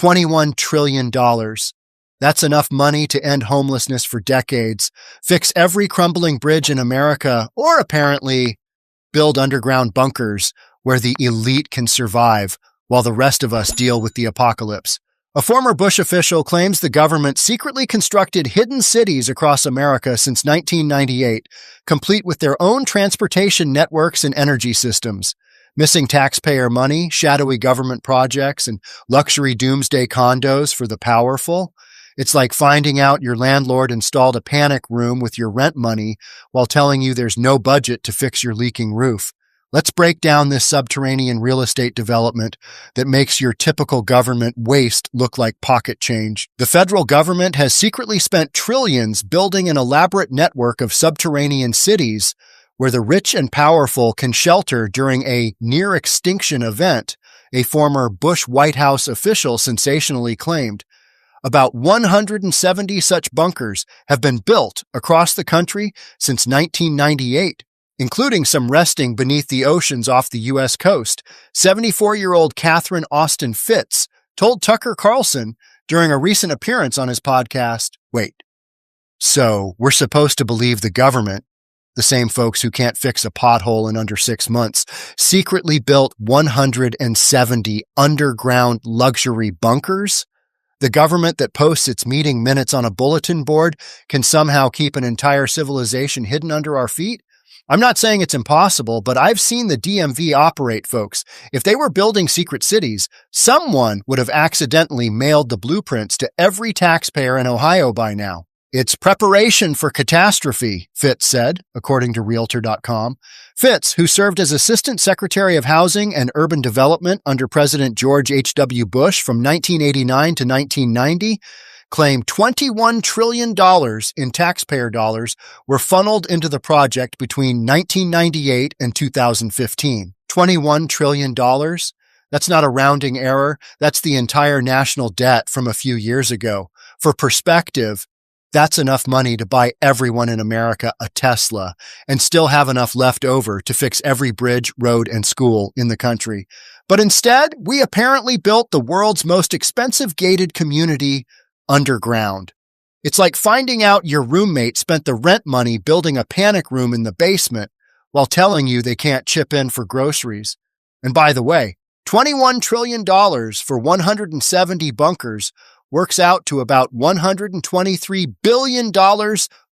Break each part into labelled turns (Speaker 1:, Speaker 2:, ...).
Speaker 1: $21 trillion. That's enough money to end homelessness for decades, fix every crumbling bridge in America, or apparently build underground bunkers where the elite can survive while the rest of us deal with the apocalypse. A former Bush official claims the government secretly constructed hidden cities across America since 1998, complete with their own transportation networks and energy systems. Missing taxpayer money, shadowy government projects, and luxury doomsday condos for the powerful. It's like finding out your landlord installed a panic room with your rent money while telling you there's no budget to fix your leaking roof. Let's break down this subterranean real estate development that makes your typical government waste look like pocket change. The federal government has secretly spent trillions building an elaborate network of subterranean cities where the rich and powerful can shelter during a near-extinction event, a former Bush White House official sensationally claimed. About 170 such bunkers have been built across the country since 1998. Including some resting beneath the oceans off the U.S. coast. 74-year-old Catherine Austin Fitts told Tucker Carlson during a recent appearance on his podcast, wait, so we're supposed to believe the government, the same folks who can't fix a pothole in under 6 months, secretly built 170 underground luxury bunkers? The government that posts its meeting minutes on a bulletin board can somehow keep an entire civilization hidden under our feet? I'm not saying it's impossible, but I've seen the DMV operate, folks. If they were building secret cities, someone would have accidentally mailed the blueprints to every taxpayer in Ohio by now. It's preparation for catastrophe, Fitts said, according to Realtor.com. Fitts, who served as Assistant Secretary of Housing and Urban Development under President George H.W. Bush from 1989 to 1990, claimed $21 trillion in taxpayer dollars were funneled into the project between 1998 and 2015. $21 trillion? That's not a rounding error. That's the entire national debt from a few years ago. For perspective, that's enough money to buy everyone in America a Tesla and still have enough left over to fix every bridge, road, and school in the country. But instead, we apparently built the world's most expensive gated community underground. It's like finding out your roommate spent the rent money building a panic room in the basement while telling you they can't chip in for groceries. And by the way, $21 trillion for 170 bunkers works out to about $123 billion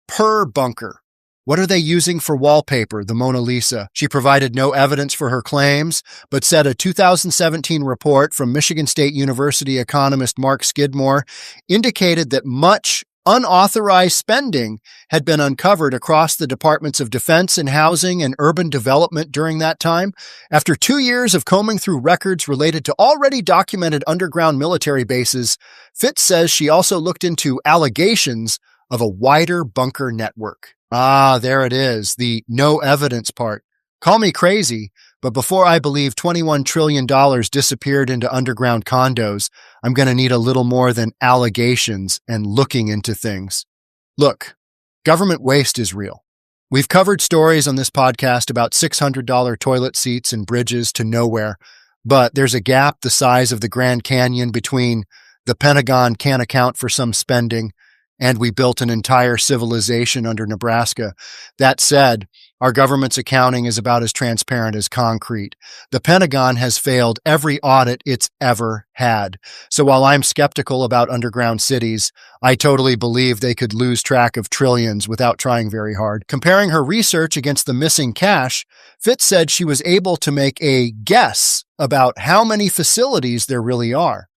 Speaker 1: per bunker. What are they using for wallpaper, the Mona Lisa? She provided no evidence for her claims, but said a 2017 report from Michigan State University economist Mark Skidmore indicated that much unauthorized spending had been uncovered across the Departments of Defense and Housing and Urban Development during that time. After 2 years of combing through records related to already documented underground military bases, Fitts says she also looked into allegations of a wider bunker network. Ah, there it is, the no evidence part. Call me crazy, but before I believe $21 trillion disappeared into underground condos, I'm going to need a little more than allegations and looking into things. Look, government waste is real. We've covered stories on this podcast about $600 toilet seats and bridges to nowhere, but there's a gap the size of the Grand Canyon between the Pentagon can't account for some spending and we built an entire civilization under Nebraska. That said, our government's accounting is about as transparent as concrete. The Pentagon has failed every audit it's ever had. So while I'm skeptical about underground cities, I totally believe they could lose track of trillions without trying very hard. Comparing her research against the missing cash, Fitts said she was able to make a guess about how many facilities there really are.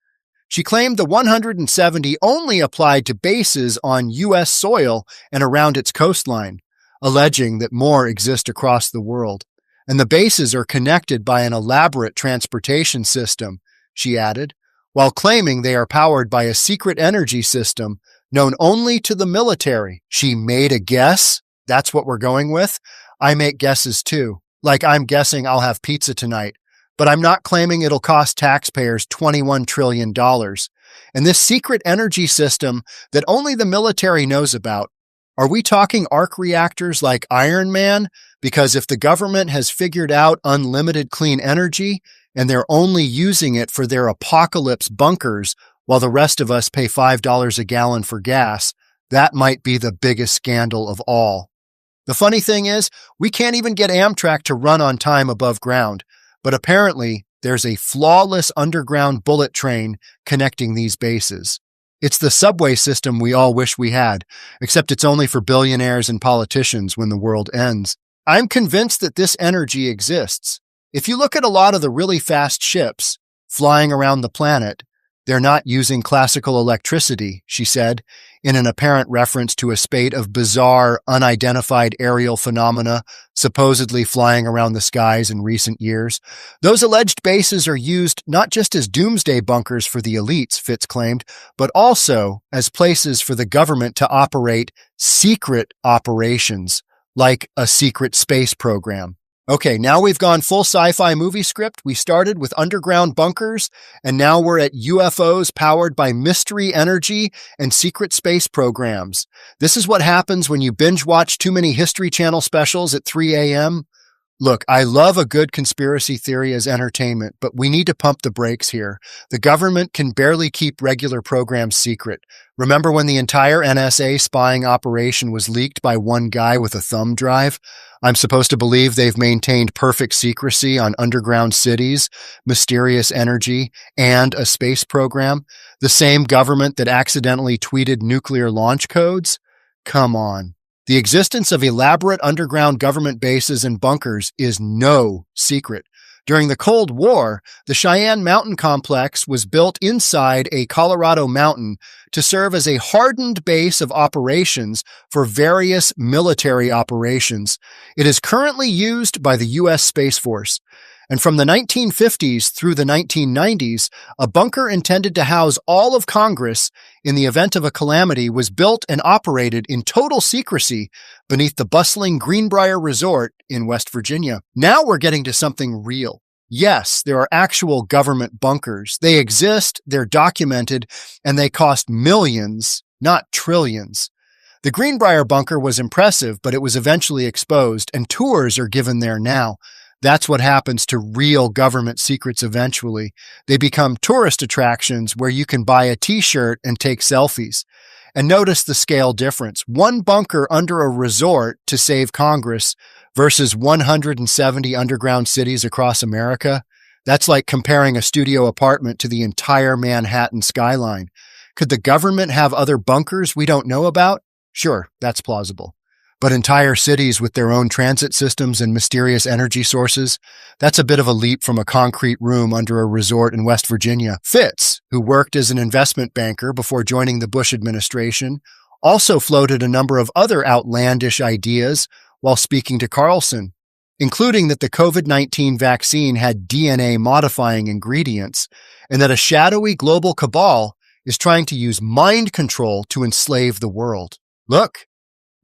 Speaker 1: She claimed the 170 only applied to bases on U.S. soil and around its coastline, alleging that more exist across the world. And the bases are connected by an elaborate transportation system, she added, while claiming they are powered by a secret energy system known only to the military. She made a guess? That's what we're going with? I make guesses too. Like I'm guessing I'll have pizza tonight. But I'm not claiming it'll cost taxpayers $21 trillion. And this secret energy system that only the military knows about, are we talking arc reactors like Iron Man? Because if the government has figured out unlimited clean energy and they're only using it for their apocalypse bunkers, while the rest of us pay $5 a gallon for gas. That might be the biggest scandal of all. The funny thing is, we can't even get Amtrak to run on time above ground, but apparently there's a flawless underground bullet train connecting these bases. It's the subway system we all wish we had, except it's only for billionaires and politicians when the world ends. I'm convinced that this energy exists. If you look at a lot of the really fast ships flying around the planet, they're not using classical electricity, she said, in an apparent reference to a spate of bizarre, unidentified aerial phenomena supposedly flying around the skies in recent years. Those alleged bases are used not just as doomsday bunkers for the elites, Fitz claimed, but also as places for the government to operate secret operations, like a secret space program. Okay, now we've gone full sci-fi movie script. We started with underground bunkers, and now we're at UFOs powered by mystery energy and secret space programs. This is what happens when you binge watch too many History Channel specials at 3 a.m. Look, I love a good conspiracy theory as entertainment, but we need to pump the brakes here. The government can barely keep regular programs secret. Remember when the entire NSA spying operation was leaked by one guy with a thumb drive? I'm supposed to believe they've maintained perfect secrecy on underground cities, mysterious energy, and a space program? The same government that accidentally tweeted nuclear launch codes? Come on. The existence of elaborate underground government bases and bunkers is no secret. During the Cold War, the Cheyenne Mountain Complex was built inside a Colorado mountain to serve as a hardened base of operations for various military operations. It is currently used by the U.S. Space Force. And from the 1950s through the 1990s, a bunker intended to house all of Congress in the event of a calamity was built and operated in total secrecy beneath the bustling Greenbrier Resort in West Virginia. Now we're getting to something real. Yes, there are actual government bunkers. They exist, they're documented, and they cost millions, not trillions. The Greenbrier bunker was impressive, but it was eventually exposed, and tours are given there now. That's what happens to real government secrets eventually. They become tourist attractions where you can buy a t-shirt and take selfies. And notice the scale difference. One bunker under a resort to save Congress versus 170 underground cities across America. That's like comparing a studio apartment to the entire Manhattan skyline. Could the government have other bunkers we don't know about? Sure, that's plausible. But entire cities with their own transit systems and mysterious energy sources, that's a bit of a leap from a concrete room under a resort in West Virginia. Fitz, who worked as an investment banker before joining the Bush administration, also floated a number of other outlandish ideas while speaking to Carlson, including that the COVID-19 vaccine had DNA-modifying ingredients and that a shadowy global cabal is trying to use mind control to enslave the world. Look,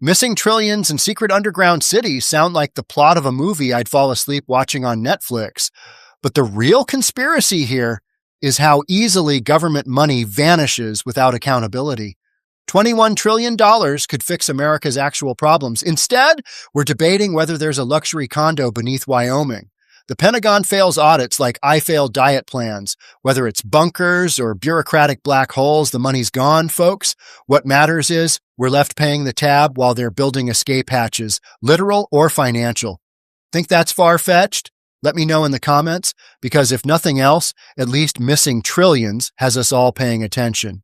Speaker 1: missing trillions and secret underground cities sound like the plot of a movie I'd fall asleep watching on Netflix. But the real conspiracy here is how easily government money vanishes without accountability. $21 trillion could fix America's actual problems. Instead, we're debating whether there's a luxury condo beneath Wyoming. The Pentagon fails audits like I failed diet plans. Whether it's bunkers or bureaucratic black holes, the money's gone, folks. What matters is we're left paying the tab while they're building escape hatches, literal or financial. Think that's far-fetched? Let me know in the comments, because if nothing else, at least missing trillions has us all paying attention.